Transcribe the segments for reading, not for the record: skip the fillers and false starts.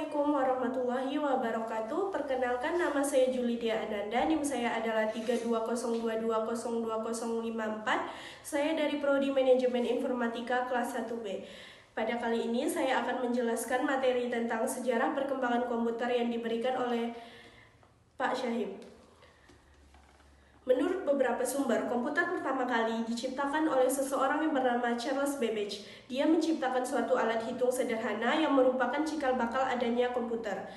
Assalamualaikum warahmatullahi wabarakatuh. Perkenalkan, nama saya Julidia Ananda, NIM saya adalah 3202022054. Saya dari Prodi Manajemen Informatika kelas 1B. Pada kali ini saya akan menjelaskan materi tentang sejarah perkembangan komputer yang diberikan oleh Pak Syahib. Menurut beberapa sumber, komputer pertama kali diciptakan oleh seseorang yang bernama Charles Babbage. Dia menciptakan suatu alat hitung sederhana yang merupakan cikal bakal adanya komputer.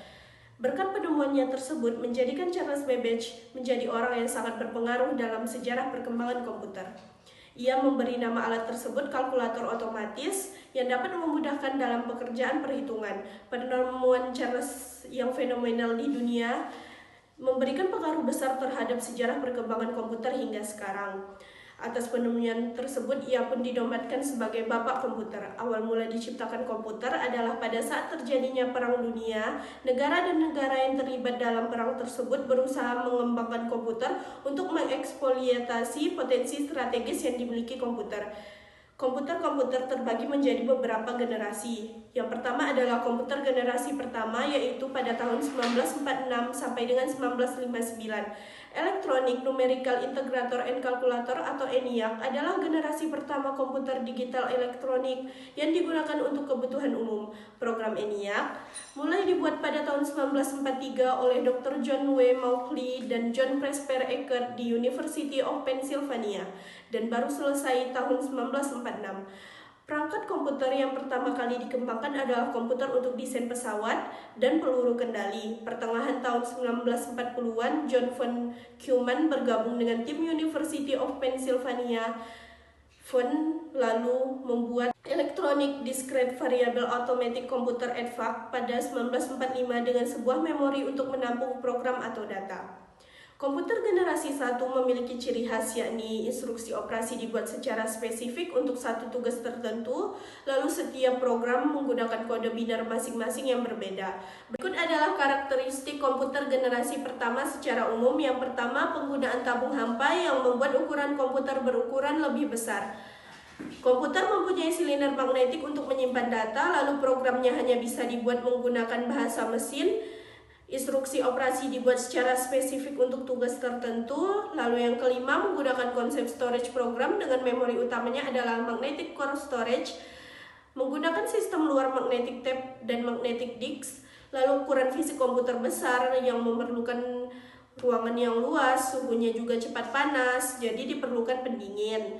Berkat penemuannya tersebut menjadikan Charles Babbage menjadi orang yang sangat berpengaruh dalam sejarah perkembangan komputer. Ia memberi nama alat tersebut kalkulator otomatis yang dapat memudahkan dalam pekerjaan perhitungan. Penemuan Charles yang fenomenal di dunia memberikan pengaruh besar terhadap sejarah perkembangan komputer hingga sekarang. Atas penemuan tersebut, ia pun dinobatkan sebagai bapak komputer. Awal mula diciptakan komputer adalah pada saat terjadinya Perang Dunia. Negara dan negara yang terlibat dalam perang tersebut berusaha mengembangkan komputer untuk mengeksploitasi potensi strategis yang dimiliki komputer. Komputer-komputer terbagi menjadi beberapa generasi. Yang pertama adalah komputer generasi pertama, yaitu pada tahun 1946 sampai dengan 1959. Electronic Numerical Integrator and Calculator atau ENIAC adalah generasi pertama komputer digital elektronik yang digunakan untuk kebutuhan umum. Program ENIAC mulai dibuat pada tahun 1943 oleh Dr. John W. Mauchly dan John Presper Eckert di University of Pennsylvania dan baru selesai tahun 1946. Perangkat komputer yang pertama kali dikembangkan adalah komputer untuk desain pesawat dan peluru kendali. Pertengahan tahun 1940-an, John von Neumann bergabung dengan tim University of Pennsylvania. Von lalu membuat Electronic Discrete Variable Automatic Computer EDVAC pada 1945 dengan sebuah memori untuk menampung program atau data. Komputer generasi 1 memiliki ciri khas, yakni instruksi operasi dibuat secara spesifik untuk satu tugas tertentu, lalu setiap program menggunakan kode biner masing-masing yang berbeda. Berikut adalah karakteristik komputer generasi pertama secara umum. Yang pertama, penggunaan tabung hampa yang membuat ukuran komputer berukuran lebih besar. Komputer mempunyai silinder magnetik untuk menyimpan data, lalu programnya hanya bisa dibuat menggunakan bahasa mesin. Instruksi operasi dibuat secara spesifik untuk tugas tertentu. Lalu yang kelima, menggunakan konsep storage program dengan memori utamanya adalah magnetic core storage, menggunakan sistem luar magnetic tape dan magnetic disk. Lalu ukuran fisik komputer besar yang memerlukan ruangan yang luas, suhunya juga cepat panas, jadi diperlukan pendingin.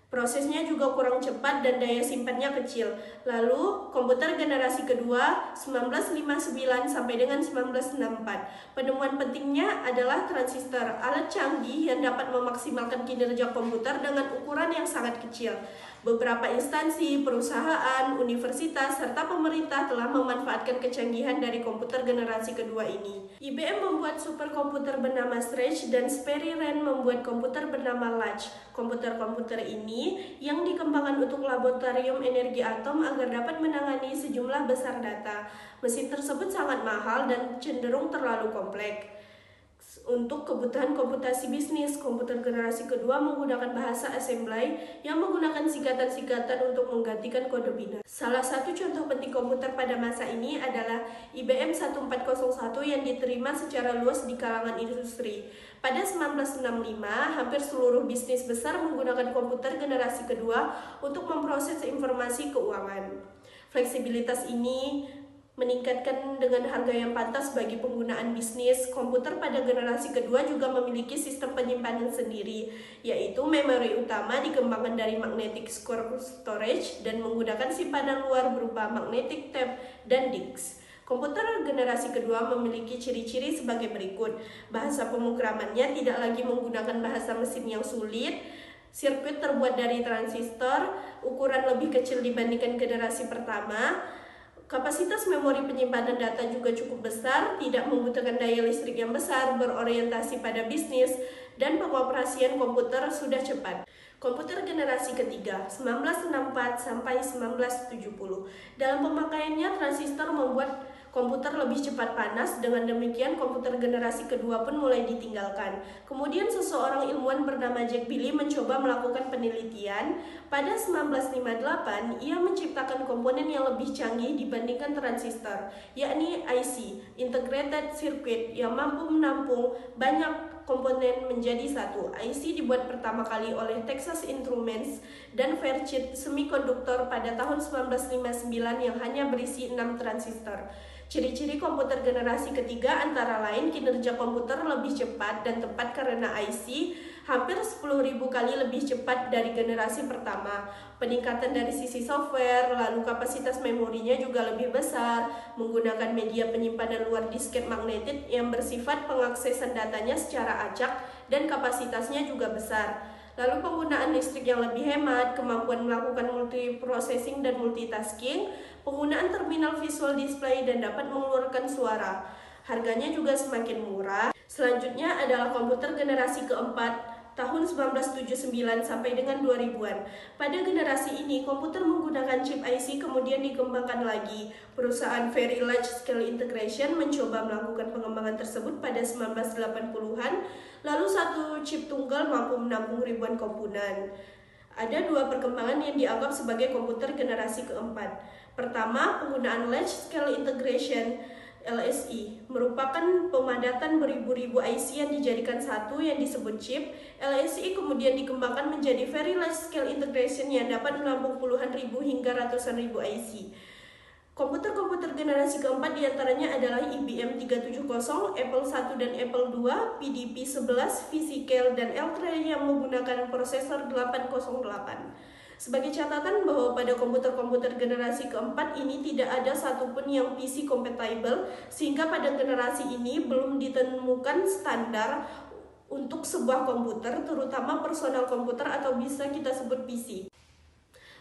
Prosesnya juga kurang cepat dan daya simpannya kecil. Lalu, komputer generasi kedua 1959 sampai dengan 1964. Penemuan pentingnya adalah transistor, alat canggih yang dapat memaksimalkan kinerja komputer dengan ukuran yang sangat kecil. Beberapa instansi, perusahaan, universitas, serta pemerintah telah memanfaatkan kecanggihan dari komputer generasi kedua ini. IBM membuat superkomputer bernama Stretch dan Sperry Rand membuat komputer bernama Large. Komputer-komputer ini yang dikembangkan untuk laboratorium energi atom agar dapat menangani sejumlah besar data. Mesin tersebut sangat mahal dan cenderung terlalu kompleks. Untuk kebutuhan komputasi bisnis, komputer generasi kedua menggunakan bahasa assembly yang menggunakan singkatan-singkatan untuk menggantikan kode biner. Salah satu contoh penting komputer pada masa ini adalah IBM 1401 yang diterima secara luas di kalangan industri. Pada 1965, hampir seluruh bisnis besar menggunakan komputer generasi kedua untuk memproses informasi keuangan. Fleksibilitas ini meningkatkan dengan harga yang pantas bagi penggunaan bisnis. Komputer pada generasi kedua juga memiliki sistem penyimpanan sendiri, yaitu memori utama dikembangkan dari magnetic core storage dan menggunakan simpanan luar berupa magnetic tape dan disk. Komputer generasi kedua memiliki ciri-ciri sebagai berikut. Bahasa pemrogramannya tidak lagi menggunakan bahasa mesin yang sulit. Sirkuit terbuat dari transistor, ukuran lebih kecil dibandingkan generasi pertama. Kapasitas memori penyimpanan data juga cukup besar, tidak membutuhkan daya listrik yang besar, berorientasi pada bisnis, dan pengoperasian komputer sudah cepat. Komputer generasi ketiga, 1964 sampai 1970. Dalam pemakaiannya, transistor membuat komputer lebih cepat panas. Dengan demikian, komputer generasi kedua pun mulai ditinggalkan. Kemudian seseorang ilmuwan bernama Jack Billy mencoba melakukan penelitian. Pada 1958, ia menciptakan komponen yang lebih canggih dibandingkan transistor, yakni IC, Integrated Circuit, yang mampu menampung banyak komponen menjadi satu. IC dibuat pertama kali oleh Texas Instruments dan Fairchild Semiconductor pada tahun 1959 yang hanya berisi 6 transistor. Ciri-ciri komputer generasi ketiga antara lain kinerja komputer lebih cepat dan tepat karena IC hampir 10.000 kali lebih cepat dari generasi pertama. Peningkatan dari sisi software, lalu kapasitas memorinya juga lebih besar, menggunakan media penyimpanan luar disket magnetik yang bersifat pengaksesan datanya secara acak dan kapasitasnya juga besar. Lalu penggunaan listrik yang lebih hemat, kemampuan melakukan multiprocessing dan multitasking, penggunaan terminal visual display dan dapat mengeluarkan suara. Harganya juga semakin murah. Selanjutnya adalah komputer generasi keempat tahun 1979 sampai dengan 2000-an. Pada generasi ini, komputer menggunakan chip IC kemudian dikembangkan lagi. Perusahaan Very Large Scale Integration mencoba melakukan pengembangan tersebut pada 1980-an, lalu satu chip tunggal mampu menampung ribuan komponen. Ada dua perkembangan yang dianggap sebagai komputer generasi keempat. Pertama, penggunaan Large Scale Integration LSI merupakan pemadatan beribu-ribu IC yang dijadikan satu yang disebut chip. LSI kemudian dikembangkan menjadi Very Large Scale Integration yang dapat menampung puluhan ribu hingga ratusan ribu IC. Komputer-komputer generasi keempat diantaranya adalah IBM 370, Apple I dan Apple II, PDP-11, VCL, dan L3 yang menggunakan prosesor 808. Sebagai catatan bahwa pada komputer-komputer generasi keempat ini tidak ada satupun yang PC compatible, sehingga pada generasi ini belum ditemukan standar untuk sebuah komputer, terutama personal komputer atau bisa kita sebut PC.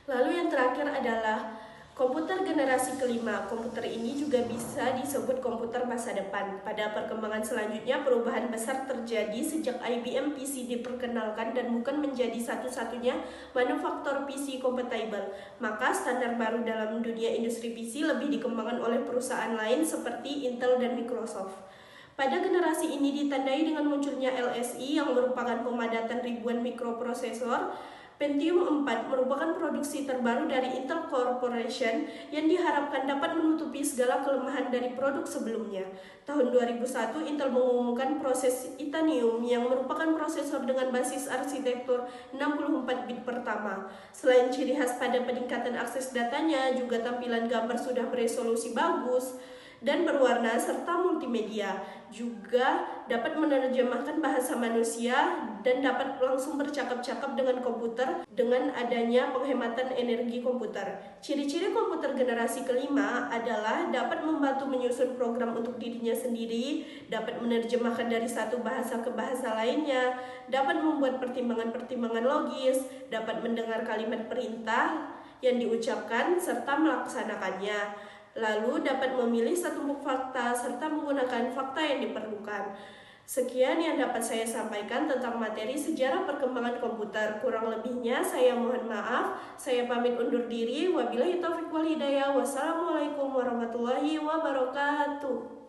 Lalu yang terakhir adalah komputer generasi kelima. Komputer ini juga bisa disebut komputer masa depan. Pada perkembangan selanjutnya, perubahan besar terjadi sejak IBM PC diperkenalkan dan bukan menjadi satu-satunya manufaktur PC compatible. Maka standar baru dalam dunia industri PC lebih dikembangkan oleh perusahaan lain seperti Intel dan Microsoft. Pada generasi ini ditandai dengan munculnya LSI yang merupakan pemadatan ribuan mikroprosesor. Pentium 4 merupakan produksi terbaru dari Intel Corporation yang diharapkan dapat menutupi segala kelemahan dari produk sebelumnya. Tahun 2001, Intel mengumumkan proses Itanium yang merupakan prosesor dengan basis arsitektur 64 bit pertama. Selain ciri khas pada peningkatan akses datanya, juga tampilan gambar sudah beresolusi bagus dan berwarna serta multimedia, juga dapat menerjemahkan bahasa manusia dan dapat langsung bercakap-cakap dengan komputer dengan adanya penghematan energi komputer. Ciri-ciri komputer generasi kelima adalah dapat membantu menyusun program untuk dirinya sendiri, dapat menerjemahkan dari satu bahasa ke bahasa lainnya, dapat membuat pertimbangan-pertimbangan logis, dapat mendengar kalimat perintah yang diucapkan serta melaksanakannya. Lalu dapat memilih satu fakta serta menggunakan fakta yang diperlukan. Sekian yang dapat saya sampaikan tentang materi sejarah perkembangan komputer. Kurang lebihnya saya mohon maaf. Saya pamit undur diri. Wabillahi taufiq wal hidayah. Wassalamualaikum warahmatullahi wabarakatuh.